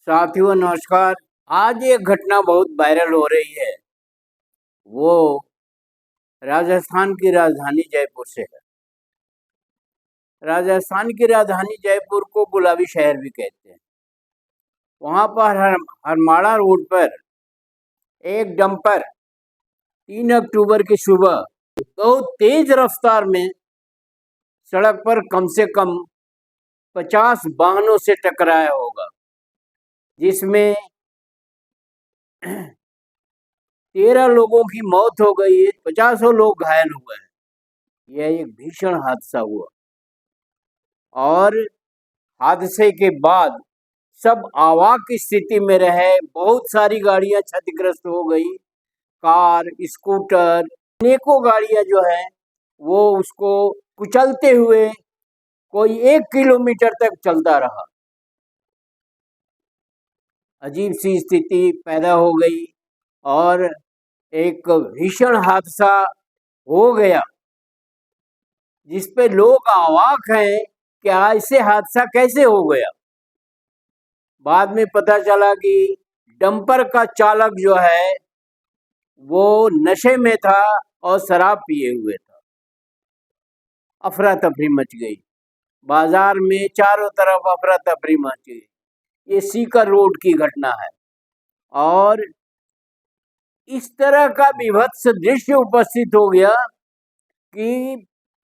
साथियों नमस्कार। आज एक घटना बहुत वायरल हो रही है। वो राजस्थान की राजधानी जयपुर से है। राजस्थान की राजधानी जयपुर को गुलाबी शहर भी कहते हैं। वहां पर हरमाड़ा रोड पर एक डंपर 3 अक्टूबर की सुबह बहुत तेज रफ्तार में सड़क पर कम से कम 50 वाहनों से टकराया होगा, जिसमें 13 लोगों की मौत हो गई है, 50 लोग घायल हुए हैं। यह एक भीषण हादसा हुआ और हादसे के बाद सब अवाक की स्थिति में रहे। बहुत सारी गाड़ियां क्षतिग्रस्त हो गई। कार, स्कूटर, अनेकों गाड़ियां जो है वो उसको कुचलते हुए कोई 1 किलोमीटर तक चलता रहा। अजीब सी स्थिति पैदा हो गई और एक भीषण हादसा हो गया, जिस पे लोग अवाक हैं कि ऐसे हादसा कैसे हो गया। बाद में पता चला कि डंपर का चालक जो है वो नशे में था और शराब पिए हुए था। अफरा तफरी मच गई, बाजार में चारों तरफ अफरा तफरी मच गई। ये सीकर रोड की घटना है और इस तरह का विभत्स दृश्य उपस्थित हो गया कि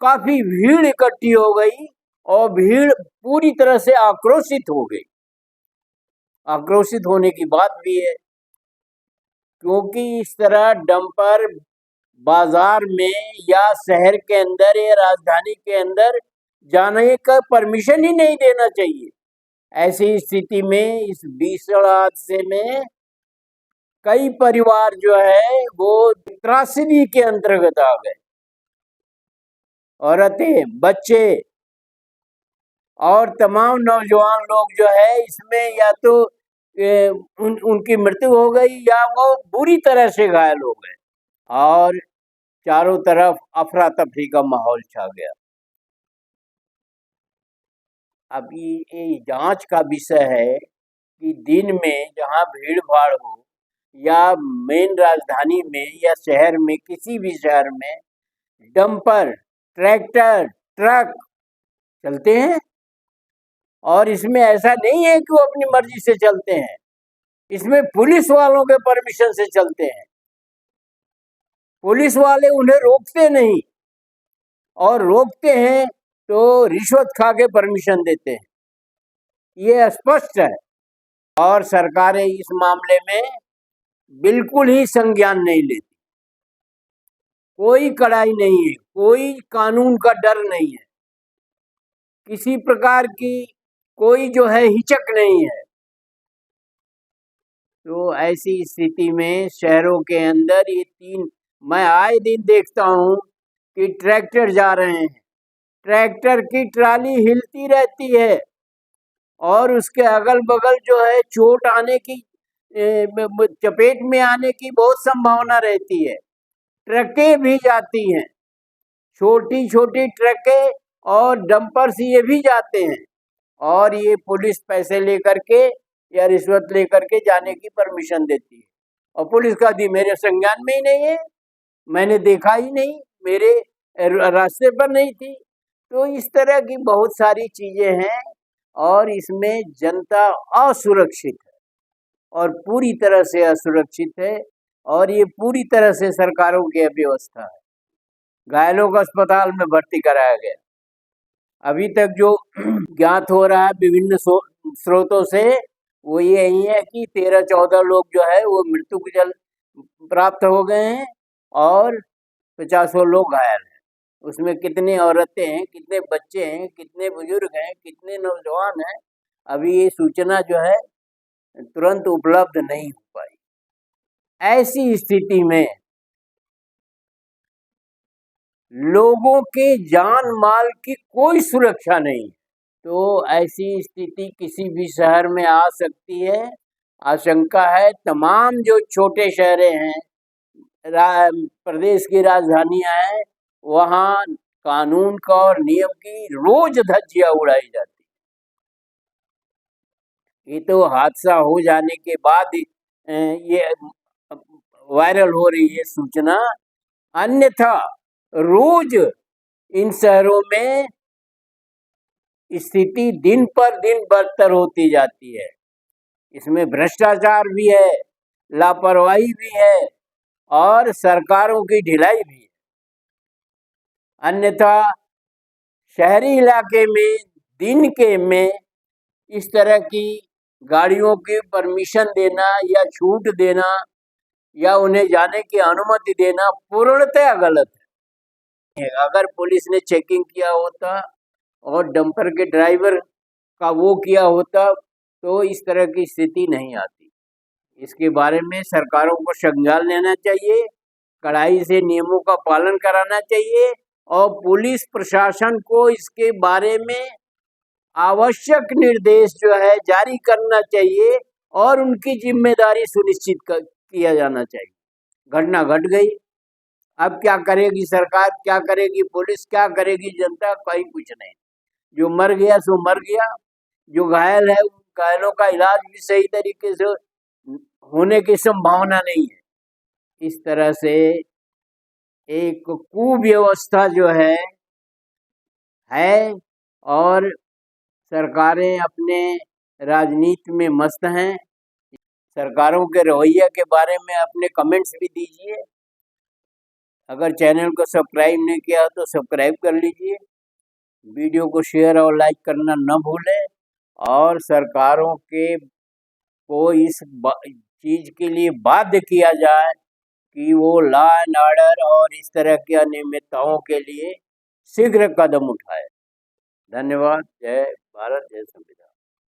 काफी भीड़ इकट्ठी हो गई और भीड़ पूरी तरह से आक्रोशित हो गई। आक्रोशित होने की बात भी है, क्योंकि इस तरह डंपर बाजार में या शहर के अंदर या राजधानी के अंदर जाने का परमिशन ही नहीं देना चाहिए। ऐसी स्थिति में इस भीषण हादसे में कई परिवार जो है वो त्रासदी के अंतर्गत आ गए। औरतें, बच्चे और तमाम नौजवान लोग जो है इसमें या तो उनकी मृत्यु हो गई या वो बुरी तरह से घायल हो गए और चारों तरफ अफरा तफरी का माहौल छा गया। अभी ये जांच का विषय है कि दिन में जहां भीड़ भाड़ हो या मेन राजधानी में या शहर में, किसी भी शहर में डंपर, ट्रैक्टर, ट्रक चलते हैं और इसमें ऐसा नहीं है कि वो अपनी मर्जी से चलते हैं। इसमें पुलिस वालों के परमिशन से चलते हैं। पुलिस वाले उन्हें रोकते नहीं और रोकते हैं तो रिश्वत खा के परमिशन देते हैं। ये स्पष्ट है और सरकारें इस मामले में बिल्कुल ही संज्ञान नहीं लेती। कोई कड़ाई नहीं है, कोई कानून का डर नहीं है, किसी प्रकार की कोई जो है हिचक नहीं है। तो ऐसी स्थिति में शहरों के अंदर मैं आए दिन देखता हूँ कि ट्रैक्टर जा रहे हैं, ट्रैक्टर की ट्राली हिलती रहती है और उसके अगल बगल जो है चोट आने की, चपेट में आने की बहुत संभावना रहती है। ट्रकें भी जाती हैं, छोटी छोटी ट्रकें और डंपर्स ये भी जाते हैं और ये पुलिस पैसे लेकर के या रिश्वत लेकर के जाने की परमिशन देती है और पुलिस का दी मेरे संज्ञान में ही नहीं है, मैंने देखा ही नहीं, मेरे रास्ते पर नहीं थी। तो इस तरह की बहुत सारी चीजें हैं और इसमें जनता असुरक्षित है और पूरी तरह से असुरक्षित है और ये पूरी तरह से सरकारों की अव्यवस्था है। घायलों को अस्पताल में भर्ती कराया गया। अभी तक जो ज्ञात हो रहा है विभिन्न स्रोतों से वो यही है कि 13-14 लोग जो है वो मृत्यु को जल प्राप्त हो गए हैं और 50 लोग घायल हैं। उसमें कितनी औरतें हैं, कितने बच्चे हैं, कितने बुजुर्ग हैं, कितने नौजवान हैं, अभी ये सूचना जो है तुरंत उपलब्ध नहीं हो पाई। ऐसी स्थिति में लोगों के जान माल की कोई सुरक्षा नहीं, तो ऐसी स्थिति किसी भी शहर में आ सकती है। आशंका है तमाम जो छोटे शहर हैं, प्रदेश की राजधानियां हैं, वहाँ कानून का और नियम की रोज धज्जियां उड़ाई जाती। ये तो हादसा हो जाने के बाद ये वायरल हो रही है सूचना, अन्यथा रोज इन शहरों में स्थिति दिन पर दिन बदतर होती जाती है। इसमें भ्रष्टाचार भी है, लापरवाही भी है और सरकारों की ढिलाई भी है। अन्यथा शहरी इलाके में दिन के में इस तरह की गाड़ियों की परमिशन देना या छूट देना या उन्हें जाने की अनुमति देना पूर्णतः गलत है। अगर पुलिस ने चेकिंग किया होता और डंपर के ड्राइवर का वो किया होता तो इस तरह की स्थिति नहीं आती। इसके बारे में सरकारों को संज्ञान लेना चाहिए, कड़ाई से नियमों का पालन कराना चाहिए और पुलिस प्रशासन को इसके बारे में आवश्यक निर्देश जो है जारी करना चाहिए और उनकी जिम्मेदारी सुनिश्चित किया जाना चाहिए। घटना घट गई, अब क्या करेगी सरकार, क्या करेगी पुलिस, क्या करेगी जनता, कोई कुछ नहीं। जो मर गया सो मर गया, जो घायल है उन घायलों का इलाज भी सही तरीके से होने की संभावना नहीं है। इस तरह से एक कुव्यवस्था जो है और सरकारें अपने राजनीति में मस्त हैं। सरकारों के रवैया के बारे में अपने कमेंट्स भी दीजिए। अगर चैनल को सब्सक्राइब नहीं किया तो सब्सक्राइब कर लीजिए। वीडियो को शेयर और लाइक करना न भूलें और सरकारों को इस चीज़ के लिए बाध्य किया जाए कि वो लॉ एंड ऑर्डर और इस तरह की अनियमितताओं के लिए शीघ्र कदम उठाए। धन्यवाद। जय भारत, जय संविधान।